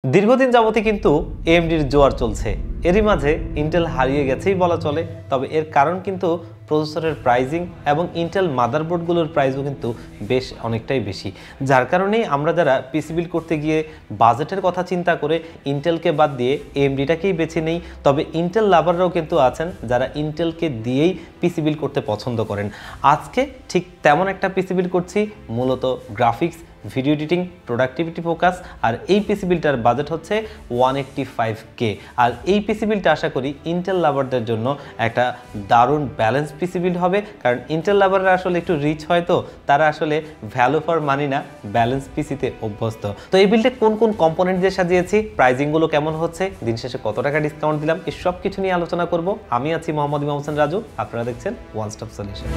দীর্ঘদিন যাবতই কিন্তু এএমডির জোয়ার চলছে। এরই মাঝে ইন্টেল হারিয়ে গেছেই বলা চলে। তবে এর কারণ কিন্তু প্রসেসরের প্রাইজিং এবং ইন্টেল মাদারবোর্ডগুলোর প্রাইসও কিন্তু বেশ অনেকটাই বেশি, যার কারণেই আমরা যারা পিসি বিল্ড করতে গিয়ে বাজেটের কথা চিন্তা করে ইন্টেলকে বাদ দিয়ে এএমডিটাকেই বেছে নেই। তবে ইন্টেল লাভাররাও কিন্তু আছেন যারা ইন্টেলকে দিয়েই পিসি বিল্ড করতে পছন্দ করেন। আজকে ঠিক তেমন একটা পিসি বিল্ড করছি, মূলত graphics, video editing, productivity focus. আর এই পিসি বিলটার বাজেট হচ্ছে 185K। আর এই পিসি বিলটা আশা করি ইন্টেল লাভারদের জন্য একটা দারুণ ব্যালেন্স পিসি বিল্ড হবে, কারণ ইন্টেল লাভাররা আসলে একটু রিচ হয়, তো তারা আসলে ভ্যালু ফর মানি না, ব্যালেন্স পিসিতে অভ্যস্ত। তো এই বিলটা কোন কোন কম্পোনেন্ট দিয়ে সাজিয়েছি, প্রাইজিংগুলো কেমন হচ্ছে, দিন শেষে কত টাকা ডিসকাউন্ট দিলাম, এই সব কিছু নিয়ে আলোচনা করব। আমি আছি মোহাম্মদ ইমাম হোসেন রাজু, আপনারা দেখছেন ওয়ান স্টপ সলিউশন।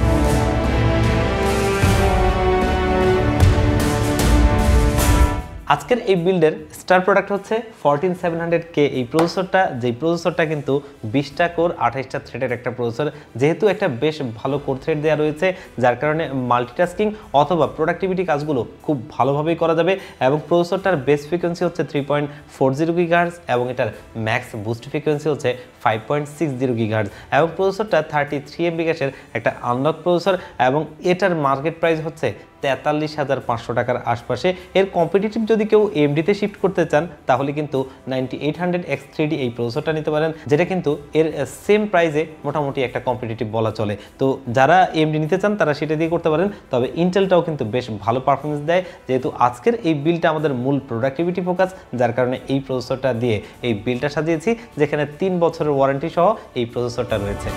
আজকের এই বিল্ডের স্টার প্রোডাক্ট হচ্ছে 14700K এই প্রসেসরটা, যেই প্রসেসরটা কিন্তু 20টা কোর 28টা থ্রেডের একটা প্রসেসর। যেহেতু একটা বেশ ভালো কোর থ্রেড দেওয়া রয়েছে, যার কারণে মাল্টিটাস্কিং অথবা প্রোডাক্টিভিটি কাজগুলো খুব ভালোভাবেই করা যাবে। এবং প্রসেসরটার বেস ফ্রিকোয়েন্সি হচ্ছে 3.40 GHz এবং এটার ম্যাক্স বুস্ট ফ্রিকোয়েন্সি হচ্ছে 5.60 GHz। এবং প্রসেসরটা 33 MB গ্যাসের একটা আনলক প্রসেসর এবং এটার মার্কেট প্রাইস হচ্ছে 43,500 টাকার আশপাশে। এর কম্পিটিটিভ যদি কেউ এমডিতে শিফট করতে চান তাহলে কিন্তু 9800X3D এই প্রসেসরটা নিতে পারেন, যেটা কিন্তু এর সেম প্রাইসে মোটামুটি একটা কম্পিটিটিভ বলা চলে। তো যারা এমডি নিতে চান তারা সেটা দিয়ে করতে পারেন। তবে ইন্টেলটাও কিন্তু বেশ ভালো পারফরমেন্স দেয়, যেহেতু আজকের এই বিলটা আমাদের মূল প্রোডাক্টিভিটি ফোকাস, যার কারণে এই প্রসেসরটা দিয়ে এই বিলটা সাজিয়েছি, যেখানে 3 বছরের ওয়ারেন্টি সহ এই প্রসেসরটা রয়েছে।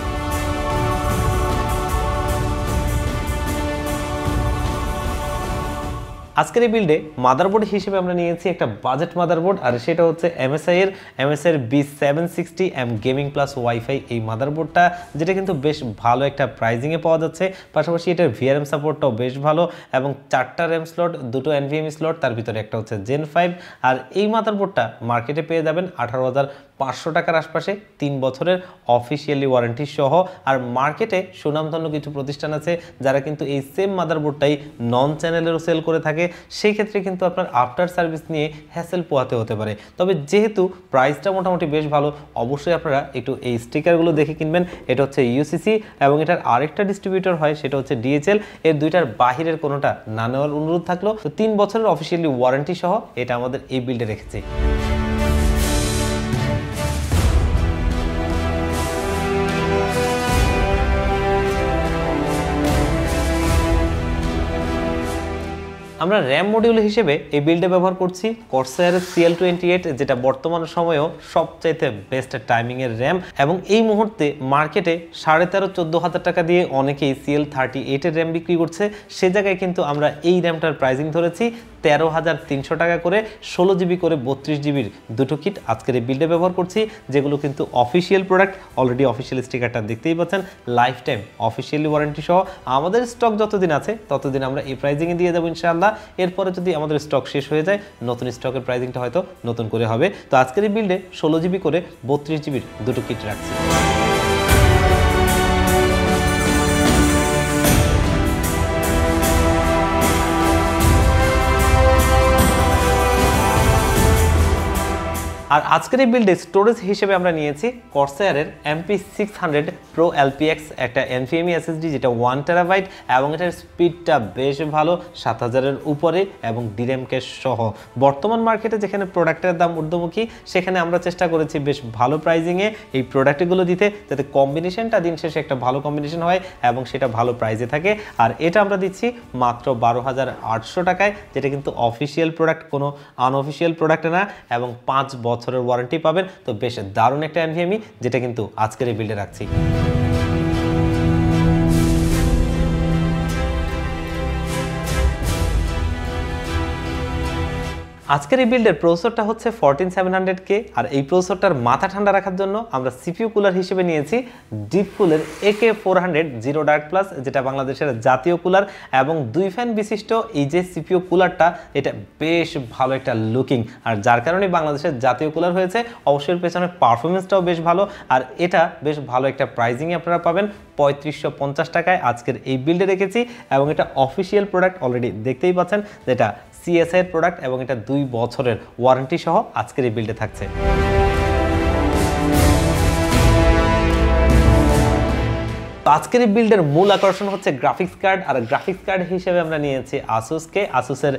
আজকের এই বিল্ডে মাদারবোর্ড হিসেবে আমরা নিয়েছি একটা বাজেট মাদারবোর্ড, আর সেটা হচ্ছে MSI এর B760M গেমিং প্লাস ওয়াইফাই এই মাদারবোর্ডটা, যেটা কিন্তু বেশ ভালো একটা প্রাইজিংয়ে পাওয়া যাচ্ছে। পাশাপাশি এটার VRM সাপোর্টটাও বেশ ভালো এবং 4টা র্যাম স্লট, 2টো NVMe স্লট, তার ভিতরে একটা হচ্ছে Gen 5। আর এই মাদারবোর্ডটা মার্কেটে পেয়ে যাবেন 18,500 টাকার আশপাশে, 3 বছরের অফিসিয়ালি ওয়ারেন্টি সহ। আর মার্কেটে সুনামধন্য কিছু প্রতিষ্ঠান আছে যারা কিন্তু এই সেম মাদারবোর্ডটাই নন চ্যানেলেরও সেল করে থাকে। সেই ক্ষেত্রে কিন্তু আপনার আফটার সার্ভিস নিয়ে হ্যাসেল পোহাতে হতে পারে। তবে যেহেতু প্রাইসটা মোটামুটি বেশ ভালো, অবশ্যই আপনারা একটু এই স্টিকারগুলো দেখে কিনবেন। এটা হচ্ছে UCC এবং এটার আরেকটা ডিস্ট্রিবিউটর হয় সেটা হচ্ছে DHL। এর দুইটার বাহিরের কোনোটা না নেওয়ার অনুরোধ থাকলো। তো 3 বছরের অফিসিয়ালি ওয়ারেন্টি সহ এটা আমাদের এই বিল্ডে রেখেছি। আমরা র্যাম মডিউল হিসেবে এই বিল্ডে ব্যবহার করছি কর্সায়ারের CL28, যেটা বর্তমান সময়েও সবচাইতে বেস্ট টাইমিংয়ের র্যাম। এবং এই মুহূর্তে মার্কেটে 13,500-14 হাজার টাকা দিয়ে অনেকেই CL38 এর র্যাম বিক্রি করছে। সে জায়গায় কিন্তু আমরা এই র্যামটার প্রাইজিং ধরেছি 13,300 টাকা করে, 16 GB করে 32 GBর দুটো কিট আজকের এই বিল্ডে ব্যবহার করছি, যেগুলো কিন্তু অফিসিয়াল প্রোডাক্ট। অলরেডি অফিসিয়াল স্টিকারটা দেখতেই পাচ্ছেন, লাইফ টাইম অফিসিয়ালি ওয়ারেন্টি সহ। আমাদের স্টক যতদিন আছে ততদিন আমরা এই প্রাইজিংয়ে দিয়ে যাবো ইনশাআল্লাহ। এরপরে যদি আমাদের স্টক শেষ হয়ে যায়, নতুন স্টকের প্রাইজিংটা হয়তো নতুন করে হবে। তো আজকের এই বিল্ডে 16 GB করে 32 GBর দুটো কিট রাখছি। আর আজকের এই বিল্ডে স্টোরেজ হিসেবে আমরা নিয়েছি কর্সায়ারের MP600 Pro LPX একটা NVMe SSD, যেটা 1 TB এবং এটার স্পিডটা বেশ ভালো, 7000-এর উপরে এবং DRAM ক্যাশ সহ। বর্তমান মার্কেটে যেখানে প্রোডাক্টের দাম ঊর্ধ্বমুখী, সেখানে আমরা চেষ্টা করেছি বেশ ভালো প্রাইজিংয়ে এই প্রোডাক্টগুলো দিতে, যাতে কম্বিনেশনটা দিন শেষে একটা ভালো কম্বিনেশন হয় এবং সেটা ভালো প্রাইজে থাকে। আর এটা আমরা দিচ্ছি মাত্র 12,800 টাকায়, যেটা কিন্তু অফিসিয়াল প্রোডাক্ট, কোনো আনঅফিসিয়াল প্রোডাক্ট না, এবং 5 বছরের ওয়ারেন্টি পাবেন। তো বেশ দারুণ একটা NVMe, যেটা কিন্তু আজকের এই বিল্ডে রাখছি। আজকের এই বিল্ডের প্রসেসরটা হচ্ছে 14700K। আর এই প্রসেসরটার মাথা ঠান্ডা রাখার জন্য আমরা CPU কুলার হিসেবে নিয়েছি ডিপকুলের AK400 জিরো ডার্ক প্লাস, যেটা বাংলাদেশের জাতীয় কুলার। এবং 2 ফ্যান বিশিষ্ট এই যে CPU কুলারটা, এটা বেশ ভালো একটা লুকিং, আর যার কারণে বাংলাদেশের জাতীয় কুলার হয়েছে। অবশ্যই পেছনের পারফরমেন্সটাও বেশ ভালো, আর এটা বেশ ভালো একটা প্রাইজিংয়ে আপনারা পাবেন 3550 টাকায় আজকের এই বিল্ডে রেখেছি। এবং এটা অফিসিয়াল প্রোডাক্ট, অলরেডি দেখতেই পাচ্ছেন, যেটা CSI এর প্রোডাক্ট এবং এটা 2 বছরের ওয়ারেন্টি সহ আজকের এই বিল্ডে থাকছে। আজকের এই বিল্ডের মূল আকর্ষণ হচ্ছে গ্রাফিক্স কার্ড, আর গ্রাফিক্স কার্ড হিসেবে আমরা নিয়েছি আসুসকে, আসুসের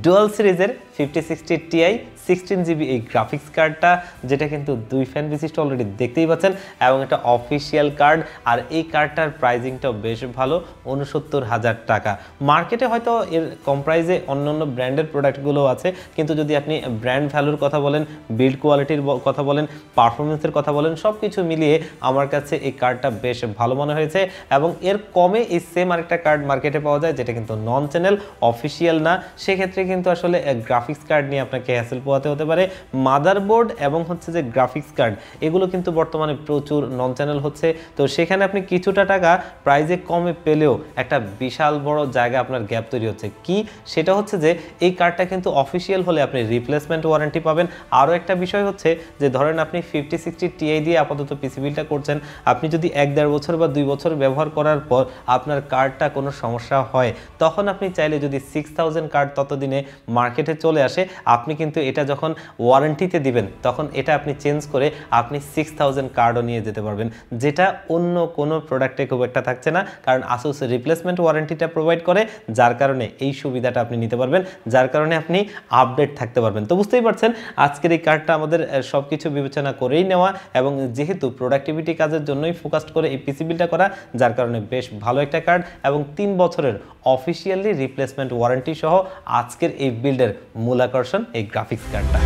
ডুয়াল সিরিজের 5060 Ti 16GB এই গ্রাফিক্স কার্ডটা, যেটা কিন্তু 2 ফ্যান বিশিষ্ট অলরেডি দেখতেই পাচ্ছেন এবং এটা অফিসিয়াল কার্ড। আর এই কার্ডটার প্রাইজিংটাও বেশ ভালো, 69,000 টাকা। মার্কেটে হয়তো এর কম প্রাইসে অন্যান্য ব্র্যান্ডের প্রোডাক্টগুলো আছে, কিন্তু যদি আপনি ব্র্যান্ড ভ্যালুর কথা বলেন, বিল্ড কোয়ালিটির কথা বলেন, পারফরমেন্সের কথা বলেন, সব কিছু মিলিয়ে আমার কাছে এই কার্ডটা বেশ ভালো মনে হয়েছে। এবং এর কমে এই সেম আরেকটা কার্ড মার্কেটে পাওয়া যায়, যেটা কিন্তু নন চ্যানেল, অফিসিয়াল না। সেক্ষেত্রে কিন্তু আসলে গ্রাফিক্স কার্ড নিয়ে আপনাকে হ্যাসেল পোহাতে হতে পারে। মাদারবোর্ড এবং হচ্ছে যে গ্রাফিক্স কার্ড, এগুলো কিন্তু বর্তমানে প্রচুর নন চ্যানেল হচ্ছে, তো সেখানে আপনি কিছুটা টাকা প্রাইজে কমে পেলেও একটা বিশাল বড় জায়গা আপনার গ্যাপ তৈরি হচ্ছে। কি সেটা হচ্ছে যে এই কার্ডটা কিন্তু অফিসিয়াল হলে আপনি রিপ্লেসমেন্ট ওয়ারেন্টি পাবেন। আরও একটা বিষয় হচ্ছে যে ধরেন আপনি 5060 Ti দিয়ে আপাতত পিসি বিলটা করছেন, আপনি যদি 1-1.5 বছর বা 2 বছর ব্যবহার করার পর আপনার কার্ডটা কোনো সমস্যা হয়, তখন আপনি চাইলে যদি 6000 কার্ড ততদিনে মার্কেটে চলে আসে, আপনি কিন্তু এটা যখন ওয়ারেন্টিতে দিবেন তখন এটা আপনি চেঞ্জ করে আপনি 6000 কার্ডও নিয়ে যেতে পারবেন, যেটা অন্য কোনো প্রোডাক্টে খুব একটা থাকছে না। কারণ আসুস রিপ্লেসমেন্ট ওয়ারেন্টিটা প্রোভাইড করে, যার কারণে এই সুবিধাটা আপনি নিতে পারবেন, যার কারণে আপনি আপডেট থাকতে পারবেন। তো বুঝতেই পারছেন আজকের এই কার্ডটা আমাদের সব কিছু বিবেচনা করেই নেওয়া, এবং যেহেতু প্রোডাক্টিভিটি কাজের জন্যই ফোকাস করে এই পিসি বিলটা করা, যার কারণে বেশ ভালো একটা কার্ড এবং 3 বছরের অফিসিয়ালি রিপ্লেসমেন্ট ওয়ারেন্টি সহ আজকের এই বিল্ডের মূল আকর্ষণ এই গ্রাফিক্স কার্ডটা।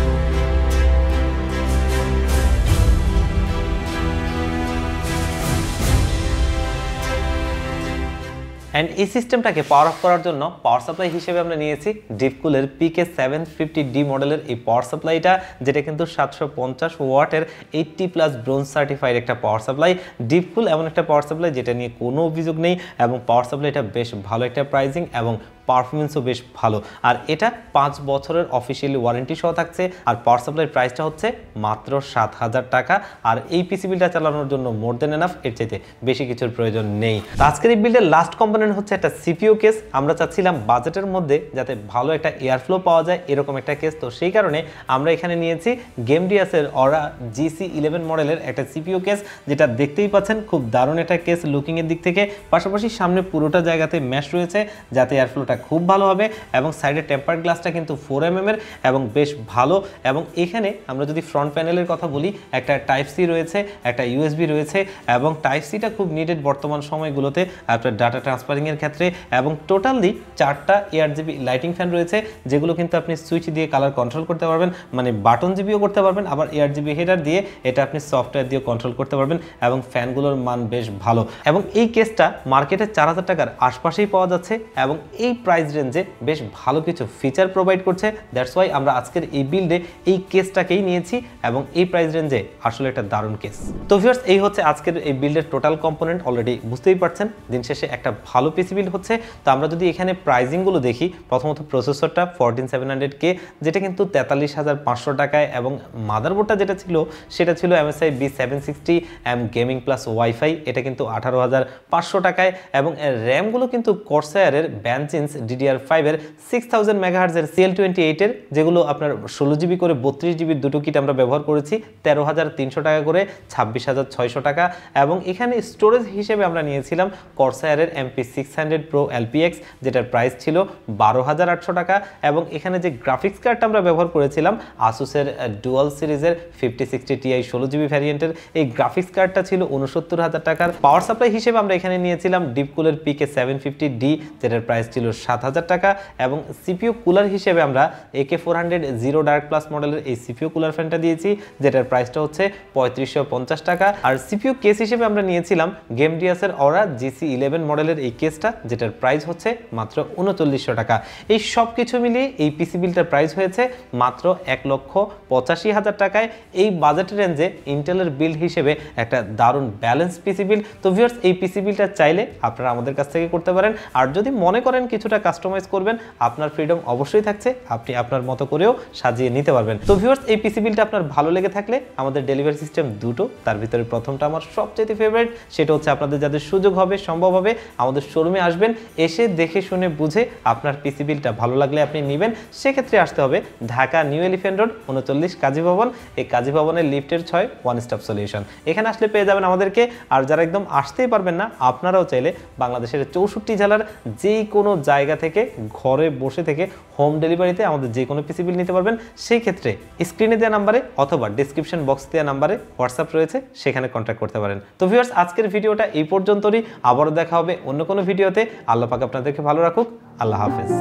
অ্যান্ড এই সিস্টেমটাকে পাওয়ার অফ করার জন্য পাওয়ার সাপ্লাই হিসেবে আমরা নিয়েছি ডিপকুলের PK750D মডেলের এই পাওয়ার সাপ্লাইটা, যেটা কিন্তু 750 ওয়াটের 80+ ব্রোঞ্জ সার্টিফাইড একটা পাওয়ার সাপ্লাই। ডিপকুল এমন একটা পাওয়ার সাপ্লাই যেটা নিয়ে কোনো অভিযোগ নেই, এবং পাওয়ার সাপ্লাইটা বেশ ভালো একটা প্রাইজিং এবং পারফরমেন্সও বেশ ভালো। আর এটা 5 বছরের অফিসিয়ালি ওয়ারেন্টি সহ থাকছে। আর পাওয়ার সাপ্লাইয়ের প্রাইসটা হচ্ছে মাত্র 7000 টাকা। আর এই পিসি বিলটা চালানোর জন্য মোর দেন এনাফ, এর চাইতে বেশি কিছুর প্রয়োজন নেই। আজকের এই বিল্ডের লাস্ট কম্পোনেন্ট হচ্ছে একটা সিপিইউ কেস। আমরা চাচ্ছিলাম বাজেটের মধ্যে যাতে ভালো একটা এয়ারফ্লো পাওয়া যায় এরকম একটা কেস, তো সেই কারণে আমরা এখানে নিয়েছি গেমডিয়াসের অরা GC11 মডেলের একটা সিপিইউ কেস, যেটা দেখতেই পাচ্ছেন খুব দারুণ একটা কেস লুকিং এর দিক থেকে। পাশাপাশি সামনে পুরোটা জায়গাতে ম্যাশ রয়েছে যাতে এয়ারফ্লোটা খুব ভালো হবে, এবং সাইডে টেম্পার্ড গ্লাসটা কিন্তু 4mm এর এবং বেশ ভালো। এবং এখানে আমরা যদি ফ্রন্ট প্যানেলের কথা বলি, একটা টাইপ সি রয়েছে, একটা USB রয়েছে, এবং টাইপ সিটা খুব নিডেড বর্তমান সময়গুলোতে আপনার ডাটা ট্রান্সফারিং এর ক্ষেত্রে। এবং টোটালি 4টা ARGB লাইটিং ফ্যান রয়েছে, যেগুলো কিন্তু আপনি সুইচ দিয়ে কালার কন্ট্রোল করতে পারবেন, মানে বাটন জিবিও করতে পারবেন, আবার ARGB হেডার দিয়ে এটা আপনি সফটওয়্যার দিয়ে কন্ট্রোল করতে পারবেন, এবং ফ্যানগুলোর মান বেশ ভালো। এবং এই কেসটা মার্কেটে 4000 টাকার আশপাশেই পাওয়া যাচ্ছে, এবং এই প্রাইস রেঞ্জে বেশ ভালো কিছু ফিচার প্রোভাইড করছে। দ্যাটস ওয়াই আমরা আজকের এই বিল্ডে এই কেসটাকেই নিয়েছি, এবং এই প্রাইস রেঞ্জে আসলে একটা দারুণ কেস। তো ভিউয়ার্স, এই হচ্ছে আজকের এই বিল্ডের টোটাল কম্পোনেন্ট। অলরেডি বুঝতেই পারছেন দিন শেষে একটা ভালো পিসি বিল্ড হচ্ছে। তো আমরা যদি এখানে প্রাইজিংগুলো দেখি, প্রথমত প্রসেসরটা 14700K, যেটা কিন্তু 43,500 টাকায়, এবং মাদারবোর্ডটা যেটা ছিল সেটা ছিল MSI B760M gaming plus wifi, এটা কিন্তু 18,500 টাকায়। এবং র্যামগুলো কিন্তু কর্সায়ারের ব্যানচিন্স DDR5 এর 6000 MHz এর CL28 এর, যেগুলো আপনার 16GB করে 32GB দুটো কিট আমরা ব্যবহার করেছি, 13,300 টাকা করে, 26,600 টাকা। এবং এখানে স্টোরেজ হিসেবে আমরা নিয়েছিলাম কর্সায়ারের MP600 Pro LPX, যেটার প্রাইস ছিল 12,800 টাকা। এবং এখানে যে গ্রাফিক্স কার্ডটা আমরা ব্যবহার করেছিলাম আসুসের ডুয়াল সিরিজের 5060 Ti 16GB ভ্যারিয়েন্টের, এই গ্রাফিক্স কার্ডটা ছিল 69,000 টাকার। পাওয়ার সাপ্লাই হিসেবে আমরা এখানে নিয়েছিলাম ডিপকুলের PK750D, যেটার প্রাইস ছিল 7,000 টাকা। এবং সিপিইউ কুলার হিসেবে আমরা AK400 জিরো ডার্ক প্লাস মডেলের এই সিপিইউ কুলার ফ্যানটা দিয়েছি, যেটার প্রাইসটা হচ্ছে 3550 টাকা। আর সিপিইউ কেস হিসেবে আমরা নিয়েছিলাম গেমডিয়াসের অরা GC11 মডেলের এই কেসটা, যেটার প্রাইস হচ্ছে মাত্র 3900 টাকা। এই সব কিছু মিলিয়ে এই পিসি বিলটার প্রাইস হয়েছে মাত্র 1,85,000 টাকায়। এই বাজেট রেঞ্জে ইন্টেলের বিল্ড হিসেবে একটা দারুণ ব্যালেন্স পিসি বিল। তো ভিউয়ার্স, এই পিসি বিলটা চাইলে আপনারা আমাদের কাছ থেকে করতে পারেন। আর যদি মনে করেন কিছুটা কিছুটা কাস্টমাইজ করবেন, আপনার ফ্রিডম অবশ্যই থাকছে, আপনি আপনার মতো করেও সাজিয়ে নিতে পারবেন। তো ভিউয়ার্স, এই পিসি বিলটা আপনার ভালো লেগে থাকলে আমাদের ডেলিভারি সিস্টেম দুটো, তার ভিতরে প্রথমটা আমার সবচেয়ে ফেভারিট, সেটা হচ্ছে আপনাদের যাদের সুযোগ হবে, সম্ভব হবে, আমাদের শোরুমে আসবেন, এসে দেখে শুনে বুঝে আপনার পিসি বিলটা ভালো লাগলে আপনি নেবেন। সেক্ষেত্রে আসতে হবে ঢাকা নিউ এলিফ্যান্ট রোড 39 কাজী ভবন, এই কাজী ভবনের লিফটের 6 ওয়ান স্টপ সলিউশন। এখানে আসলে পেয়ে যাবেন আমাদেরকে। আর যারা একদম আসতেই পারবেন না, আপনারাও চাইলে বাংলাদেশের 64 জেলার যে কোনো জায়গা থেকে ঘরে বসে থেকে হোম ডেলিভারিতে আমাদের যে কোনো পিসি বিল নিতে পারবেন। সেই ক্ষেত্রে স্ক্রিনে দেওয়া নাম্বারে অথবা ডিসক্রিপশন বক্স দেওয়া নাম্বারে হোয়াটসঅ্যাপ রয়েছে, সেখানে কন্ট্যাক্ট করতে পারেন। তো ভিউয়ার্স, আজকের ভিডিওটা এই পর্যন্তই। আবারও দেখা হবে অন্য কোনো ভিডিওতে। আল্লাহ পাক আপনাদেরকে ভালো রাখুক। আল্লাহ হাফেজ।